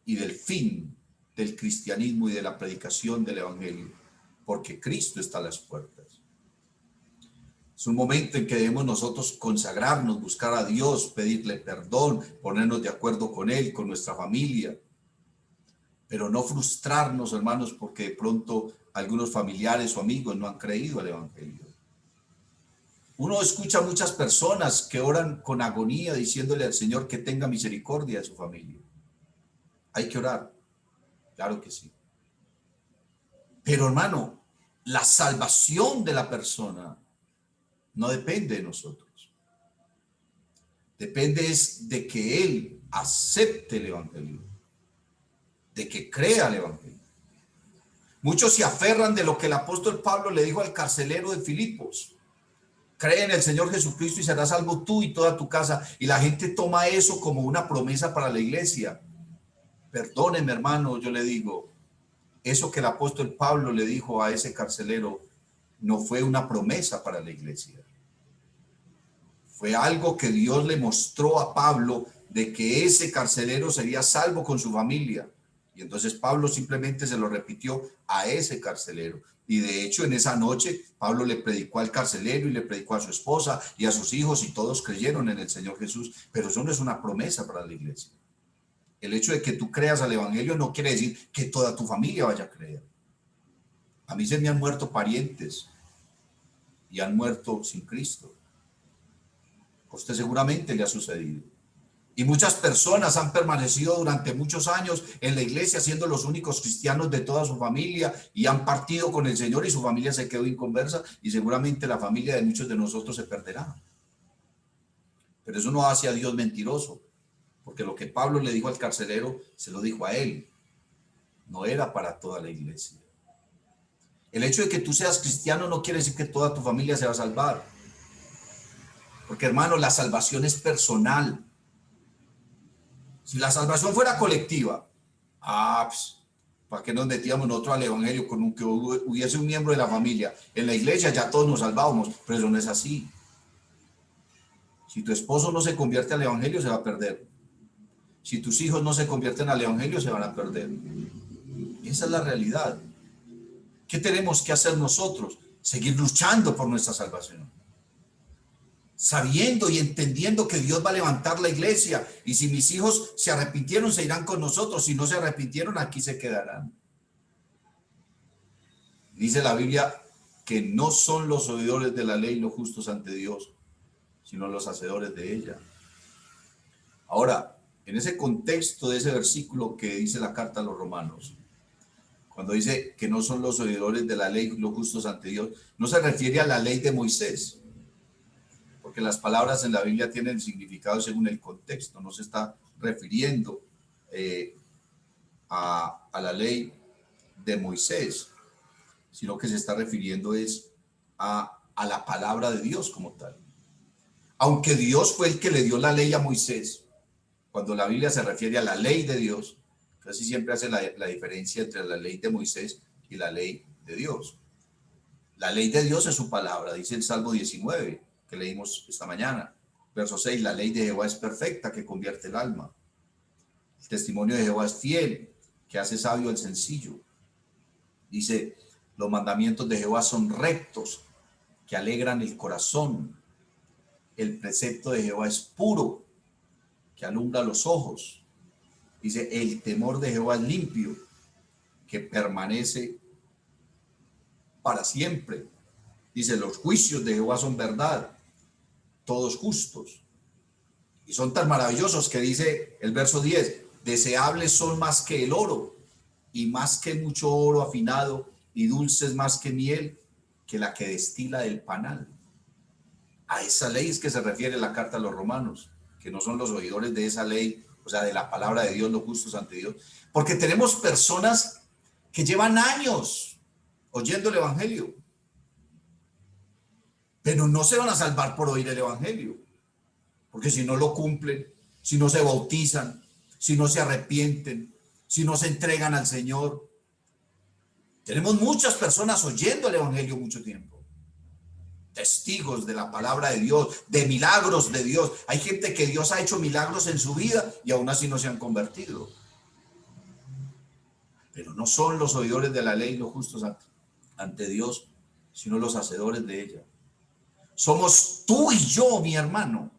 y del fin del cristianismo y de la predicación del evangelio, porque Cristo está a las puertas. Es un momento en que debemos nosotros consagrarnos, buscar a Dios, pedirle perdón, ponernos de acuerdo con Él, con nuestra familia, pero no frustrarnos, hermanos, porque de pronto algunos familiares o amigos no han creído al Evangelio. Uno escucha a muchas personas que oran con agonía diciéndole al Señor que tenga misericordia de su familia. Hay que orar, claro que sí. Pero hermano, la salvación de la persona no depende de nosotros. Depende es de que él acepte el Evangelio, de que crea el Evangelio. Muchos se aferran de lo que el apóstol Pablo le dijo al carcelero de Filipos. Cree en el Señor Jesucristo y serás salvo tú y toda tu casa. Y la gente toma eso como una promesa para la iglesia. Perdóneme, hermano, yo le digo, eso que el apóstol Pablo le dijo a ese carcelero no fue una promesa para la iglesia. Fue algo que Dios le mostró a Pablo de que ese carcelero sería salvo con su familia. Y entonces Pablo simplemente se lo repitió a ese carcelero. Y de hecho en esa noche Pablo le predicó al carcelero y le predicó a su esposa y a sus hijos y todos creyeron en el Señor Jesús. Pero eso no es una promesa para la iglesia. El hecho de que tú creas al Evangelio no quiere decir que toda tu familia vaya a creer. A mí se me han muerto parientes y han muerto sin Cristo. A usted seguramente le ha sucedido. Y muchas personas han permanecido durante muchos años en la iglesia siendo los únicos cristianos de toda su familia y han partido con el Señor y su familia se quedó inconversa y seguramente la familia de muchos de nosotros se perderá. Pero eso no hace a Dios mentiroso, porque lo que Pablo le dijo al carcelero se lo dijo a él, no era para toda la iglesia. El hecho de que tú seas cristiano no quiere decir que toda tu familia se va a salvar, porque hermano, la salvación es personal. Si la salvación fuera colectiva, pues, ¿para qué nos metíamos nosotros al evangelio con un que hubiese un miembro de la familia? En la iglesia ya todos nos salvábamos, pero eso no es así. Si tu esposo no se convierte al evangelio, se va a perder. Si tus hijos no se convierten al evangelio, se van a perder. Esa es la realidad. ¿Qué tenemos que hacer nosotros? Seguir luchando por nuestra salvación, sabiendo y entendiendo que Dios va a levantar la iglesia, y si mis hijos se arrepintieron, se irán con nosotros. Si no se arrepintieron, aquí se quedarán. Dice la Biblia que no son los oidores de la ley los justos ante Dios, sino los hacedores de ella. Ahora, en ese contexto de ese versículo que dice la carta a los romanos, cuando dice que no son los oidores de la ley los justos ante Dios, no se refiere a la ley de Moisés, porque las palabras en la Biblia tienen significado según el contexto. No se está refiriendo a la ley de Moisés, sino que se está refiriendo es a la palabra de Dios como tal. Aunque Dios fue el que le dio la ley a Moisés, cuando la Biblia se refiere a la ley de Dios, casi siempre hace la diferencia entre la ley de Moisés y la ley de Dios. La ley de Dios es su palabra, dice el Salmo 19, que leímos esta mañana. Verso 6, la ley de Jehová es perfecta, que convierte el alma. El testimonio de Jehová es fiel, que hace sabio al sencillo. Dice, los mandamientos de Jehová son rectos, que alegran el corazón. El precepto de Jehová es puro, que alumbra los ojos. Dice, el temor de Jehová es limpio, que permanece para siempre. Dice, los juicios de Jehová son verdad, todos justos. Y son tan maravillosos que dice el verso 10, deseables son más que el oro, y más que mucho oro afinado, y dulces más que miel, que la que destila del panal. A esa ley es que se refiere la carta a los romanos, que no son los oidores de esa ley, o sea, de la palabra de Dios, los justos ante Dios. Porque tenemos personas que llevan años oyendo el evangelio, pero no se van a salvar por oír el evangelio, porque si no lo cumplen, si no se bautizan, si no se arrepienten, si no se entregan al Señor. Tenemos muchas personas oyendo el evangelio mucho tiempo, testigos de la palabra de Dios, de milagros de Dios. Hay gente que Dios ha hecho milagros en su vida y aún así no se han convertido. Pero no son los oidores de la ley los justos ante Dios, sino los hacedores de ella. Somos tú y yo, mi hermano,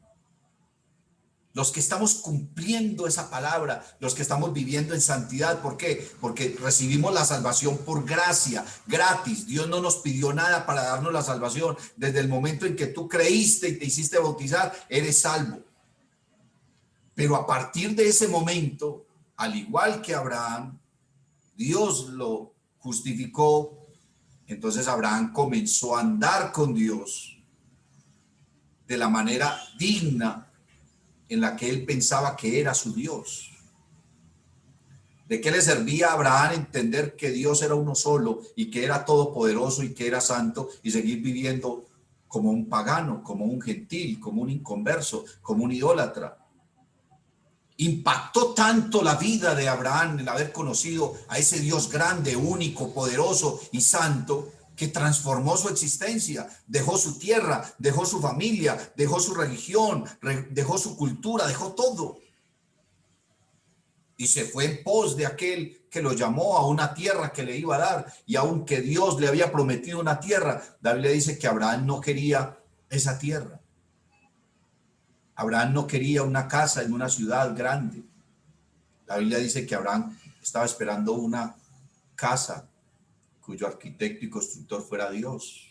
los que estamos cumpliendo esa palabra, los que estamos viviendo en santidad. ¿Por qué? Porque recibimos la salvación por gracia, gratis. Dios no nos pidió nada para darnos la salvación. Desde el momento en que tú creíste y te hiciste bautizar, eres salvo. Pero a partir de ese momento, al igual que Abraham, Dios lo justificó. Entonces Abraham comenzó a andar con Dios de la manera digna en la que él pensaba que era su Dios. ¿De qué le servía a Abraham entender que Dios era uno solo y que era todopoderoso y que era santo, y seguir viviendo como un pagano, como un gentil, como un inconverso, como un idólatra? Impactó tanto la vida de Abraham el haber conocido a ese Dios grande, único, poderoso y santo, que transformó su existencia. Dejó su tierra, dejó su familia, dejó su religión, dejó su cultura, dejó todo. Y se fue en pos de aquel que lo llamó a una tierra que le iba a dar. Y aunque Dios le había prometido una tierra, David le dice que Abraham no quería esa tierra. Abraham no quería una casa en una ciudad grande. La Biblia dice que Abraham estaba esperando una casa cuyo arquitecto y constructor fuera Dios.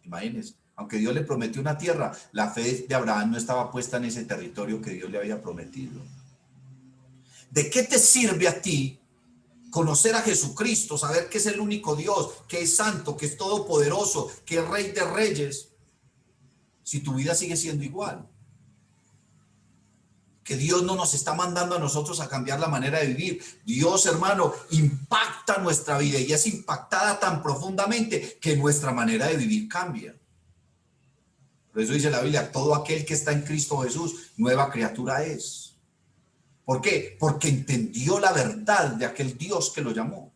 Imagínense, aunque Dios le prometió una tierra, la fe de Abraham no estaba puesta en ese territorio que Dios le había prometido. ¿De qué te sirve a ti conocer a Jesucristo, saber que es el único Dios, que es santo, que es todopoderoso, que es Rey de Reyes, si tu vida sigue siendo igual? Que Dios no nos está mandando a nosotros a cambiar la manera de vivir. Dios, hermano, impacta nuestra vida y es impactada tan profundamente que nuestra manera de vivir cambia. Por eso dice la Biblia, todo aquel que está en Cristo Jesús, nueva criatura es. ¿Por qué? Porque entendió la verdad de aquel Dios que lo llamó.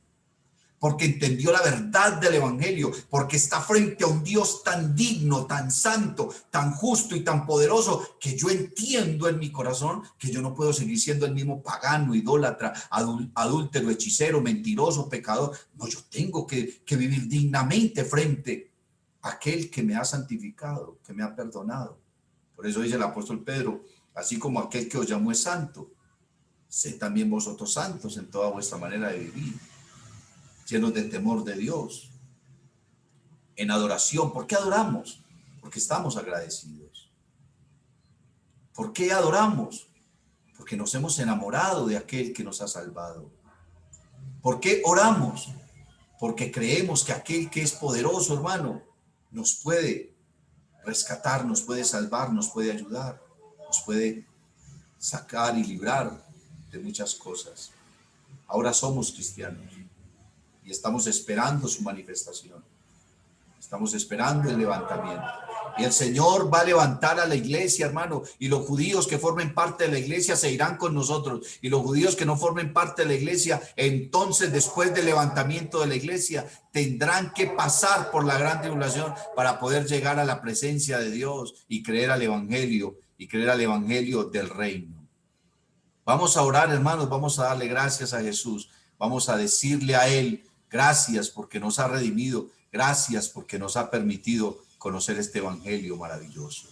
Porque entendió la verdad del evangelio, porque está frente a un Dios tan digno, tan santo, tan justo y tan poderoso, que yo entiendo en mi corazón que yo no puedo seguir siendo el mismo pagano, idólatra, adúltero, hechicero, mentiroso, pecador. No, yo tengo que vivir dignamente frente a aquel que me ha santificado, que me ha perdonado. Por eso dice el apóstol Pedro, así como aquel que os llamó es santo, sed también vosotros santos en toda vuestra manera de vivir, llenos de temor de Dios, en adoración. ¿Por qué adoramos? Porque estamos agradecidos. ¿Por qué adoramos? Porque nos hemos enamorado de aquel que nos ha salvado. ¿Por qué oramos? Porque creemos que aquel que es poderoso, hermano, nos puede rescatar, nos puede salvar, nos puede ayudar, nos puede sacar y librar de muchas cosas. Ahora somos cristianos y estamos esperando su manifestación. Estamos esperando el levantamiento. Y el Señor va a levantar a la iglesia, hermano, y los judíos que formen parte de la iglesia se irán con nosotros. Y los judíos que no formen parte de la iglesia, entonces después del levantamiento de la iglesia, tendrán que pasar por la gran tribulación para poder llegar a la presencia de Dios y creer al evangelio, y creer al evangelio del reino. Vamos a orar, hermanos, vamos a darle gracias a Jesús. Vamos a decirle a Él, gracias porque nos ha redimido. Gracias porque nos ha permitido conocer este evangelio maravilloso.